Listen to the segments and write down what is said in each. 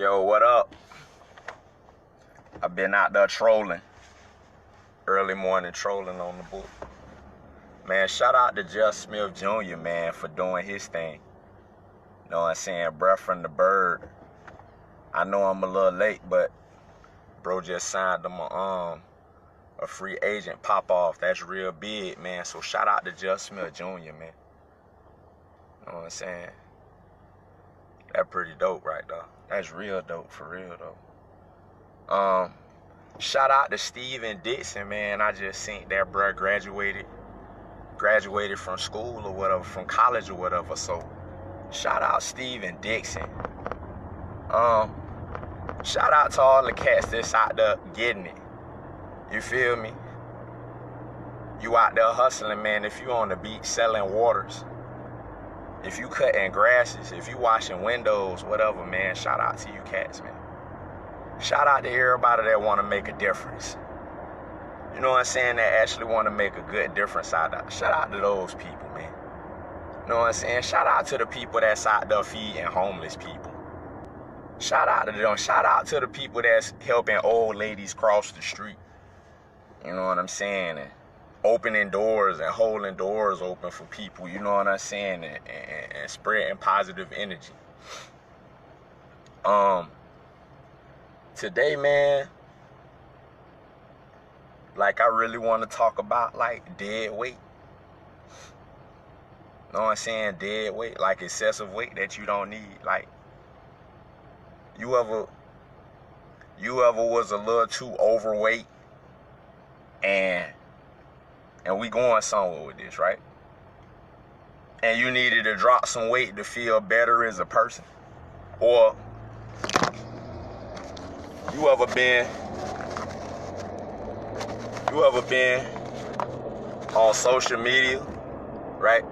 Yo, what up? I've been out there trolling. Early morning trolling on the book. Man, shout out to Just Smith Jr., man, for doing his thing. You know what I'm saying? Breath from the bird. I know I'm a little late, but bro just signed him a free agent pop-off. That's real big, man. So shout out to Just Smith Jr., man. You know what I'm saying? That's pretty dope right there. That's real dope, for real, though. Shout out to Steven Dixon, man. I just seen that bruh graduated from school or whatever, from college or whatever. So shout out Steven Dixon. Shout out to all the cats that's out there getting it. You feel me? You out there hustling, man. If you on the beach selling waters, if you cutting grasses, if you washing windows, whatever, man, shout out to you cats, man. Shout out to everybody that want to make a difference. You know what I'm saying? That actually want to make a good difference out there. Shout out to those people, man. You know what I'm saying? Shout out to the people that's out there feeding homeless people. Shout out to them. Shout out to the people that's helping old ladies cross the street. You know what I'm saying? And opening doors and holding doors open for people. You know what I'm saying? And spreading positive energy. Today, man, like, I really want to talk about, like, dead weight. You know what I'm saying? Dead weight, like excessive weight that you don't need. Like, you ever was a little too overweight and we going somewhere with this, right? And you needed to drop some weight to feel better as a person. Or you ever been on social media, right?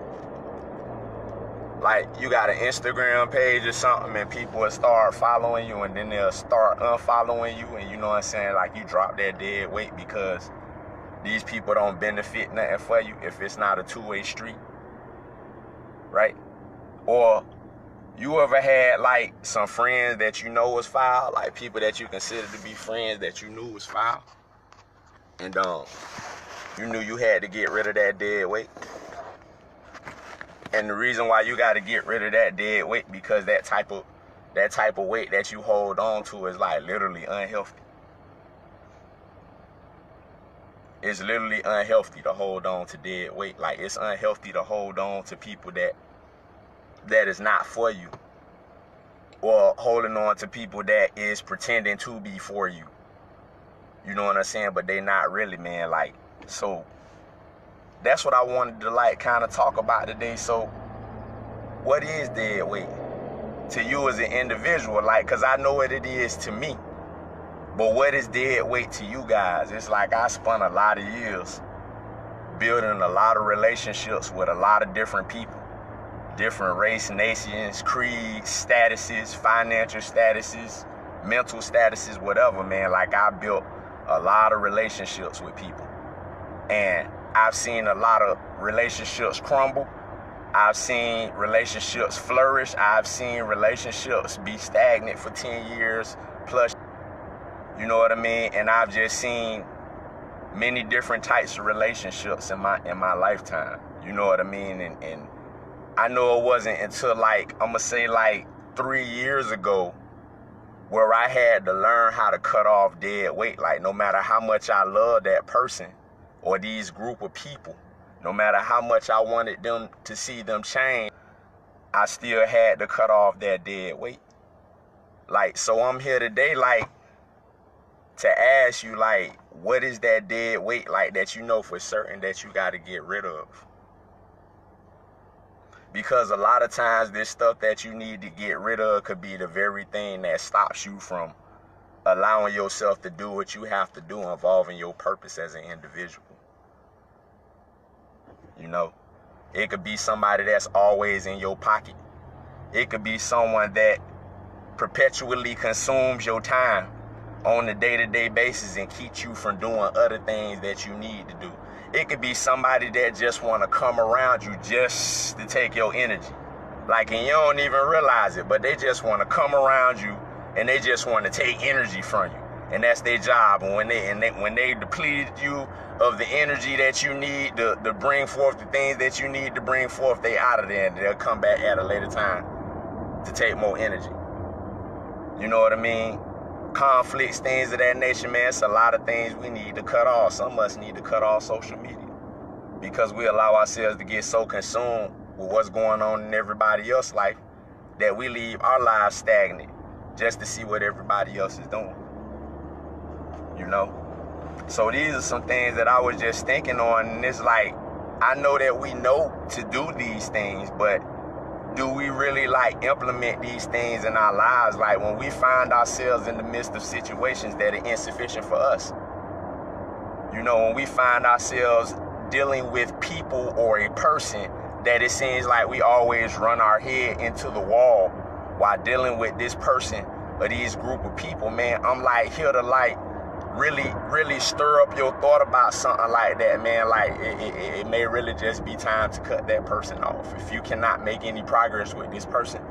Like, you got an Instagram page or something and people will start following you and then they'll start unfollowing you, and you know what I'm saying? Like, you drop that dead weight because these people don't benefit nothing for you if it's not a two-way street, right? Or you ever had, like, some friends that you know was foul, like people that you consider to be friends that you knew was foul, and you knew you had to get rid of that dead weight? And the reason why you got to get rid of that dead weight, because that type of weight that you hold on to is, like, literally unhealthy. It's literally unhealthy to hold on to dead weight. Like, it's unhealthy to hold on to people that is not for you, or holding on to people that is pretending to be for you. You know what I'm saying? But they not really, man. Like, so that's what I wanted to, like, kind of talk about today. So what is dead weight to you as an individual? Like, because I know what it is to me, but what is dead weight to you guys? It's like, I spent a lot of years building a lot of relationships with a lot of different people, different race, nations, creeds, statuses, financial statuses, mental statuses, whatever, man. Like, I built a lot of relationships with people, and I've seen a lot of relationships crumble. I've seen relationships flourish. I've seen relationships be stagnant for 10 years plus. You know what I mean? And I've just seen many different types of relationships in my lifetime. You know what I mean? And I know it wasn't until, like, I'm gonna say, like, 3 years ago, where I had to learn how to cut off dead weight. Like, no matter how much I love that person or these group of people, no matter how much I wanted them to see them change, I still had to cut off that dead weight. Like, so I'm here today, like, to ask you, like, what is that dead weight, like, that you know for certain that you got to get rid of? Because a lot of times this stuff that you need to get rid of could be the very thing that stops you from allowing yourself to do what you have to do, involving your purpose as an individual. You know, it could be somebody that's always in your pocket. It could be someone that perpetually consumes your time on a day-to-day basis and keeps you from doing other things that you need to do. It could be somebody that just want to come around you just to take your energy. Like, and you don't even realize it, but they just want to come around you and they just want to take energy from you. And that's their job. And when they deplete you of the energy that you need to bring forth the things that you need to bring forth, they out of there, and they'll come back at a later time to take more energy. You know what I mean? Conflicts, things of that nature, man. It's a lot of things we need to cut off. Some of us need to cut off social media because we allow ourselves to get so consumed with what's going on in everybody else's life that we leave our lives stagnant just to see what everybody else is doing. You know? So these are some things that I was just thinking on, and it's like, I know that we know to do these things, but do we really like implement these things in our lives? Like when we find ourselves in the midst of situations that are insufficient for us. You know, when we find ourselves dealing with people or a person that it seems like we always run our head into the wall while dealing with this person or these group of people, man, I'm like here to like really stir up your thought about something like that, man. Like it may really just be time to cut that person off. If you cannot make any progress with this person,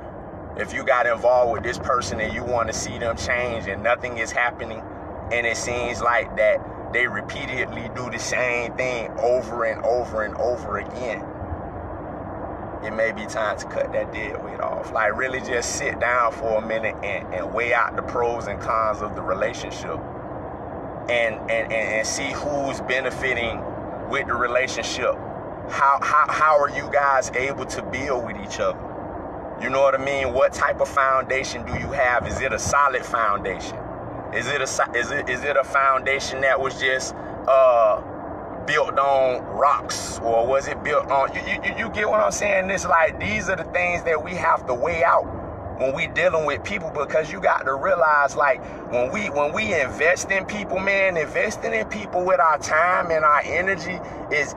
if you got involved with this person and you want to see them change and nothing is happening, and it seems like that they repeatedly do the same thing over and over and over again, it may be time to cut that dead weight off. Like really just sit down for a minute and weigh out the pros and cons of the relationship. And see who's benefiting with the relationship. How are you guys able to build with each other? You know what I mean? What type of foundation do you have? Is it a solid foundation? Is it a foundation that was just built on rocks, or was it built on? You get what I'm saying? It's like these are the things that we have to weigh out when we dealing with people, because you got to realize, like, when we invest in people, man, investing in people with our time and our energy is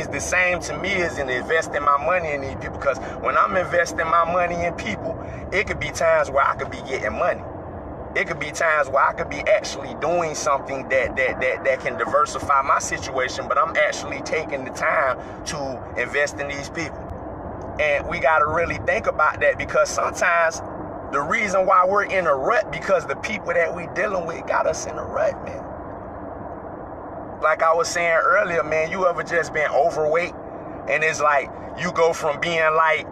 the same to me as in investing my money in these people. Because when I'm investing my money in people, it could be times where I could be getting money. It could be times where I could be actually doing something that can diversify my situation, but I'm actually taking the time to invest in these people. And we got to really think about that, because sometimes the reason why we're in a rut because the people that we dealing with got us in a rut, man. Like I was saying earlier, man, you ever just been overweight and it's like you go from being like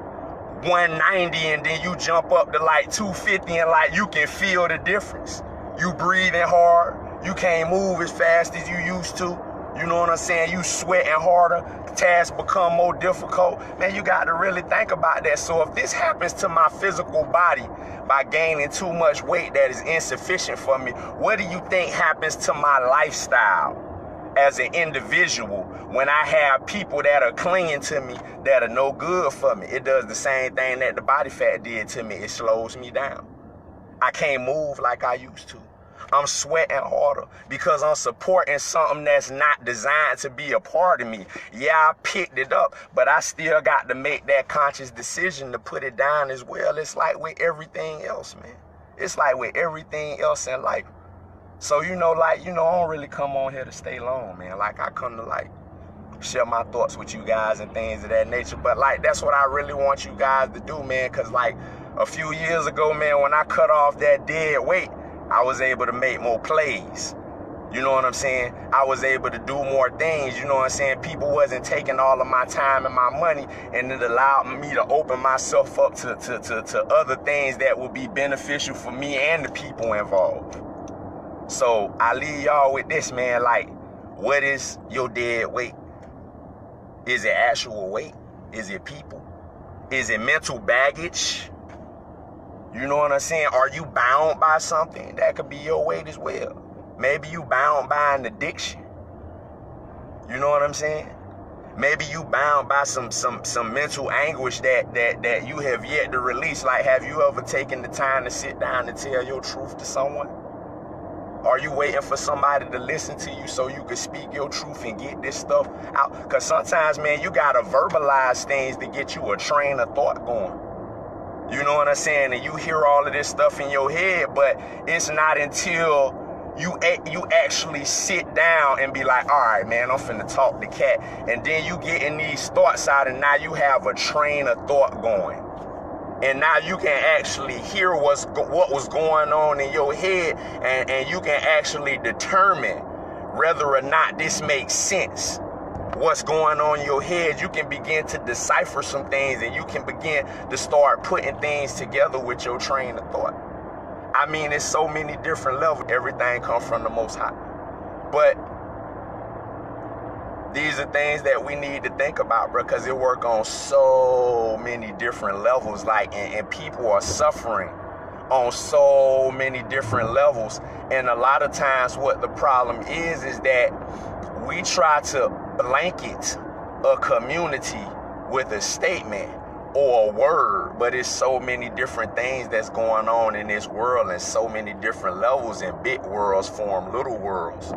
190 and then you jump up to like 250 and like you can feel the difference. You breathing hard, you can't move as fast as you used to. You know what I'm saying? You sweating harder, tasks become more difficult. Man, you got to really think about that. So if this happens to my physical body by gaining too much weight that is insufficient for me, what do you think happens to my lifestyle as an individual when I have people that are clinging to me that are no good for me? It does the same thing that the body fat did to me. It slows me down. I can't move like I used to. I'm sweating harder because I'm supporting something that's not designed to be a part of me. Yeah, I picked it up, but I still got to make that conscious decision to put it down as well. It's like with everything else, man. It's like with everything else in life. So, I don't really come on here to stay long, man. Like, I come to, like, share my thoughts with you guys and things of that nature. But, like, that's what I really want you guys to do, man. Because, like, a few years ago, man, when I cut off that dead weight, I was able to make more plays. You know what I'm saying? I was able to do more things. You know what I'm saying? People wasn't taking all of my time and my money, and it allowed me to open myself up to other things that would be beneficial for me and the people involved. So I leave y'all with this, man. Like, what is your dead weight? Is it actual weight? Is it people? Is it mental baggage? You know what I'm saying? Are you bound by something? That could be your weight as well. Maybe you bound by an addiction. You know what I'm saying? Maybe you bound by some mental anguish that you have yet to release. Like, have you ever taken the time to sit down and tell your truth to someone? Are you waiting for somebody to listen to you so you can speak your truth and get this stuff out? Because sometimes, man, you got to verbalize things to get you a train of thought going. You know what I'm saying? And you hear all of this stuff in your head, but it's not until you actually sit down and be like, all right, man, I'm finna talk to Cat. And then you getting these thoughts out, and now you have a train of thought going. And now you can actually hear what was going on in your head, and you can actually determine whether or not this makes sense. What's going on in your head, you can begin to decipher some things, and you can begin to start putting things together with your train of thought. I mean, it's so many different levels. Everything comes from the Most High. But these are things that we need to think about, bro, because it work on so many different levels, like, and people are suffering on so many different levels. And a lot of times what the problem is that we try to blanket a community with a statement or a word, but it's so many different things that's going on in this world, and so many different levels, and big worlds form little worlds,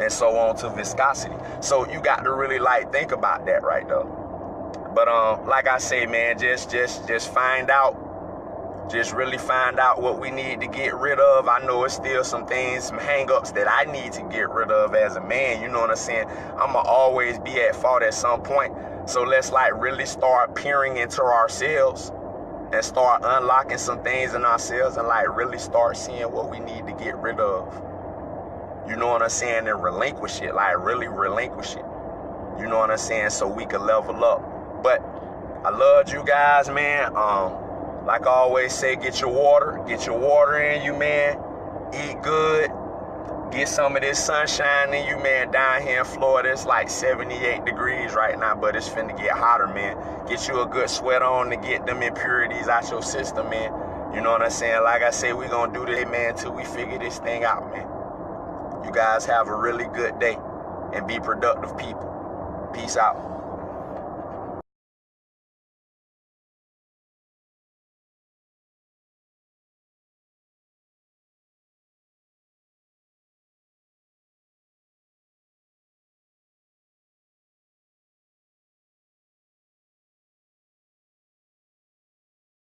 and so on to viscosity. So you got to really like think about that right there. But like I say, man, just find out. Just really find out what we need to get rid of. I know it's still some things, some hang-ups that I need to get rid of as a man. You know what I'm saying? I'm going to always be at fault at some point. So let's like really start peering into ourselves and start unlocking some things in ourselves, and like really start seeing what we need to get rid of. You know what I'm saying? And relinquish it, like really relinquish it. You know what I'm saying? So we can level up. But I love you guys, man. Like I always say, get your water in you, man. Eat good. Get some of this sunshine in you, man. Down here in Florida, it's like 78 degrees right now, but it's finna get hotter, man. Get you a good sweat on to get them impurities out your system, man. You know what I'm saying? Like I say, we gonna do this, man, till we figure this thing out, man. You guys have a really good day and be productive people. Peace out.